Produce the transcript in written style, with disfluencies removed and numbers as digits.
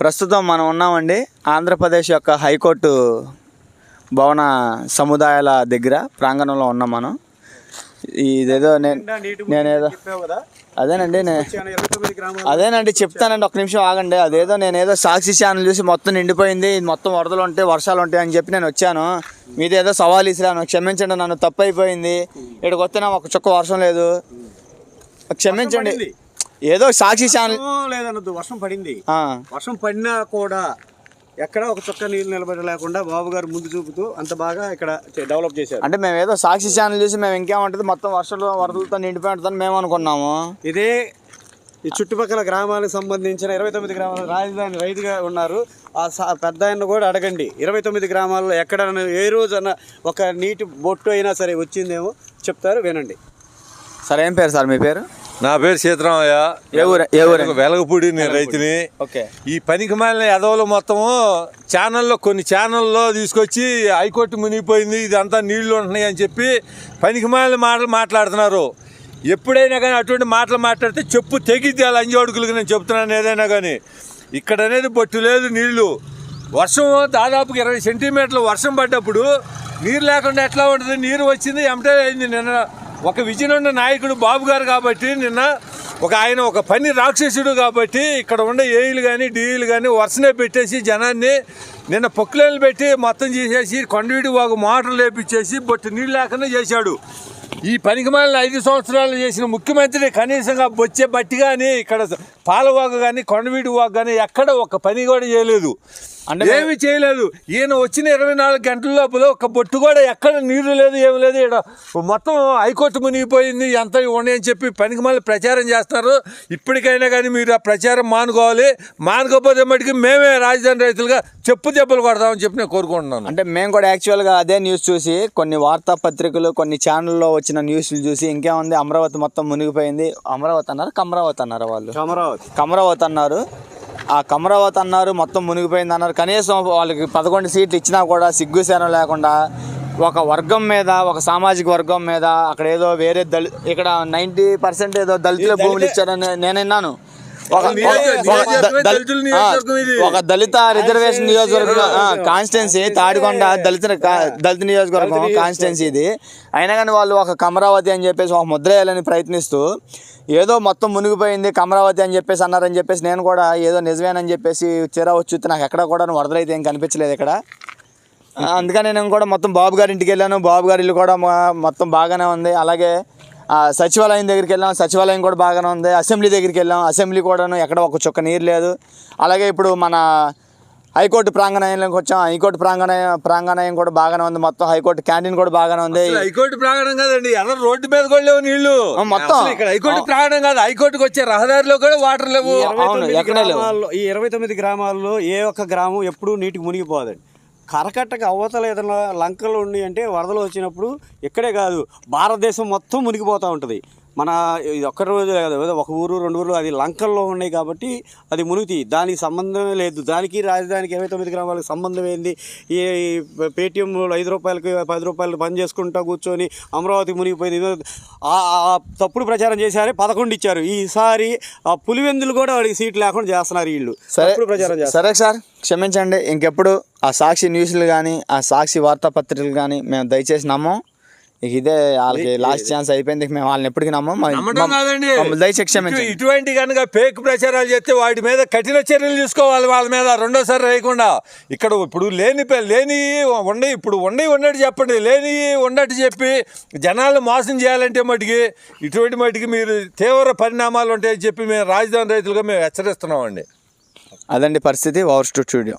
ప్రస్తుతం మనం ఉన్నామండి ఆంధ్రప్రదేశ్ యొక్క హైకోర్టు భవన సముదాయాల దగ్గర ప్రాంగణంలో ఉన్నాం మనం. ఇదేదో నేనేదో అదేనండి చెప్తానండి, ఒక్క నిమిషం ఆగండి. అదేదో నేనేదో సాక్షి ఛానల్ చూసి మొత్తం నిండిపోయింది, మొత్తం వరదలు ఉంటాయి వర్షాలు ఉంటాయి అని చెప్పి నేను వచ్చాను. మీదేదో సవాల్ ఇసిరాను, క్షమించండి, నన్ను తప్పు అయిపోయింది. ఇక్కడికి వస్తే ఒక చుక్క వర్షం లేదు, క్షమించండి. ఏదో సాక్షి ఛానల్ లేదన్నది వర్షం పడింది, వర్షం పడినా కూడా ఎక్కడ ఒక చుక్క నీళ్ళు నిలబడలేకుండా బాబు గారు ముందు చూపుతూ అంత బాగా ఇక్కడ డెవలప్ చేశారు. అంటే మేము ఏదో సాక్షి ఛానల్ చూసి మేము ఇంకేమంటుంది మొత్తం వర్షాలు వరదలతో నిండిపోయి ఉంటుందని మేము అనుకున్నాము. ఇదే ఈ చుట్టుపక్కల గ్రామాలకు సంబంధించిన 29 గ్రామాలు రాజధాని రైతుగా ఉన్నారు. ఆ పెద్ద ఆయన కూడా అడగండి, 29 గ్రామాల్లో ఎక్కడ ఏ రోజన్నా ఒక నీటి బొట్టు అయినా సరే వచ్చిందేమో చెప్తారు, వినండి. సార్ ఏం పేరు సార్ మీ పేరు? నా పేరు సీతారామయ్య, వెలగపూడి, నేను రైతుని. ఈ పనికి మాలిన ఎదవలు మొత్తము కొన్ని ఛానల్లో తీసుకొచ్చి హైకోర్టు మునిగిపోయింది, ఇదంతా నీళ్లు ఉంటున్నాయి అని చెప్పి పనికి మాలిన మాటలు మాట్లాడుతున్నారు. ఎప్పుడైనా కానీ అటువంటి మాటలు మాట్లాడితే చెప్పు తెగిద్ది ఆ లంజోడుకులకి. నేను చెప్తున్నాను ఏదైనా కానీ, ఇక్కడ అనేది బొట్టు లేదు నీళ్లు. వర్షం దాదాపుగా 20 సెంటీమీటర్లు వర్షం పడ్డప్పుడు నీరు లేకుండా ఎట్లా ఉంటుంది? నీరు వచ్చింది ఎమటే అయింది. నిన్న ఒక విజయనున్న నాయకుడు బాబు గారు కాబట్టి, నిన్న ఆయన ఒక పని రాక్షసుడు కాబట్టి ఇక్కడ ఉండే ఏఈలు కానీ డిఈలు కానీ వర్షనే పెట్టేసి జనాన్ని నిన్న పొక్కులను పెట్టి మొత్తం చేసేసి కొండవీడి ఒక మోటార్లు లేపించేసి బొట్టు నీళ్ళు లేకుండా చేశాడు. ఈ పనికి మాలిన 5 సంవత్సరాలు చేసిన ముఖ్యమంత్రి కనీసంగా బొచ్చే బట్టి కానీ ఇక్కడ పాలవాగు కానీ కొండవీడి వాగు కానీ ఎక్కడ ఒక పని కూడా చేయలేదు, అంటే ఏమి చేయలేదు. ఈయన వచ్చిన 24 గంటల లోపల ఒక బొట్టు కూడా ఎక్కడ నీరు లేదు, ఏమి లేదు. ఇక్కడ మొత్తం హైకోర్టు మునిగిపోయింది ఎంత ఉండి అని చెప్పి పనికి మళ్ళీ ప్రచారం చేస్తున్నారు. ఇప్పటికైనా కానీ మీరు ఆ ప్రచారం మానుకోవాలి. మానుకోకపోతే మటుకు మేమే రాజధాని రైతులుగా చెప్పు దెబ్బలు కొడతామని చెప్పి నేను కోరుకుంటున్నాను. అంటే మేము కూడా యాక్చువల్గా అదే న్యూస్ చూసి కొన్ని వార్తాపత్రికలు కొన్ని ఛానల్లో వచ్చిన న్యూస్లు చూసి ఇంకేముంది అమరావతి మొత్తం మునిగిపోయింది, అమరావతి అన్నారు కమరావతి అన్నారు, వాళ్ళు కమరావతి అన్నారు. ఆ కమరావతి అన్నారు మొత్తం మునిగిపోయింది అన్నారు. కనీసం వాళ్ళకి 11 సీట్లు ఇచ్చినా కూడా సిగ్గుసేనం లేకుండా ఒక వర్గం మీద, ఒక సామాజిక వర్గం మీద అక్కడ ఏదో వేరే ఇక్కడ 90% ఏదో దళితుల భూములు ఇచ్చారని నేను విన్నాను. ఒక దళిత రిజర్వేషన్ నియోజకవర్గం కాన్స్టిట్యున్సీ తాడికొండ దళిత నియోజకవర్గం కాన్స్టిట్యున్సీ ఇది. అయినా కానీ వాళ్ళు ఒక కమరావతి అని చెప్పేసి ఒక ముద్ర వేయాలని ప్రయత్నిస్తూ ఏదో మొత్తం మునిగిపోయింది కమరావతి అని చెప్పేసి అన్నారని చెప్పేసి నేను కూడా ఏదో నిజమేనని చెప్పేసి చీరా వచ్చి నాకు ఎక్కడ కూడా వరదలైతే ఏం కనిపించలేదు ఇక్కడ. అందుకని నేను కూడా మొత్తం బాబు గారి ఇంటికి వెళ్ళాను. బాబు గారి ఇల్లు కూడా మొత్తం బాగానే ఉంది. అలాగే సచివాలయం దగ్గరికి వెళ్ళాం, సచివాలయం కూడా బాగానే ఉంది. అసెంబ్లీ దగ్గరికి వెళ్ళాం, అసెంబ్లీ కూడాను ఎక్కడ ఒక చుక్క నీరు లేదు. అలాగే ఇప్పుడు మన హైకోర్టు ప్రాంగణంలోకి వచ్చాం, హైకోర్టు ప్రాంగణం కూడా బాగానే ఉంది. మొత్తం హైకోర్టు క్యాంటీన్ కూడా బాగానే ఉంది. హైకోర్టు ప్రాంగణం కాదండి, ఎర్ర రోడ్డు మీద కూడా లేవు నీళ్లు మొత్తం. ఇక్కడ హైకోర్టు ప్రాంగణం కాదు, హైకోర్టుకు వచ్చే రహదారిలో కూడా వాటర్ లేవు. ఈ 29 గ్రామాల్లో ఏ ఒక్క గ్రామం ఎప్పుడూ నీటికి మునిగిపోదండి. కరకట్టకు అవతల ఏదైనా లంకలు ఉన్నాయి అంటే వరదలు వచ్చినప్పుడు ఇక్కడే కాదు భారతదేశం మొత్తం మునిగిపోతూ ఉంటుంది. మన ఒక్క రోజు కాదు, ఒక ఊరు 2 ఊర్లు అది లంకల్లో ఉన్నాయి కాబట్టి అది మునుగుతాయి. దానికి సంబంధమే లేదు. దానికి రాజధానికి 29 గ్రామాలకు సంబంధం ఏంది? ఈ పేటీఎంలో 5 రూపాయలకి 10 రూపాయలు పని చేసుకుంటా కూర్చొని అమరావతి మునిగిపోయింది తప్పుడు ప్రచారం చేశారు. 11 ఇచ్చారు. ఈసారి ఆ పులివెందులు కూడా వాడికి సీట్లు లేకుండా చేస్తున్నారు వీళ్ళు. ప్రచారం చేస్తారు. సరే సార్ క్షమించండి, ఇంకెప్పుడు ఆ సాక్షి న్యూస్లు కానీ ఆ సాక్షి వార్తాపత్రికలు కానీ మేము దయచేసి నమ్మం. ఇదే వాళ్ళకి లాస్ట్ ఛాన్స్ అయిపోయింది, మేము వాళ్ళని ఎప్పటికీ నమ్మం. దయచేసి క్షమించండి. ఇటువంటి కనుక ఫేక్ ప్రచారాలు చేస్తే వాటి మీద కఠిన చర్యలు తీసుకోవాలి, వాళ్ళ మీద రెండోసారి వేయకుండా. ఇక్కడ ఇప్పుడు లేని ఉండయి, ఇప్పుడు ఉన్నట్టు చెప్పండి, లేని ఉన్నట్టు చెప్పి జనాలు మోసం చేయాలంటే ఇటువంటి మటుకి మీరు తీవ్ర పరిణామాలు ఉంటాయని చెప్పి మేము రాజధాని రైతులుగా మేము హెచ్చరిస్తున్నామండి. అదండి పరిస్థితి. Over studio.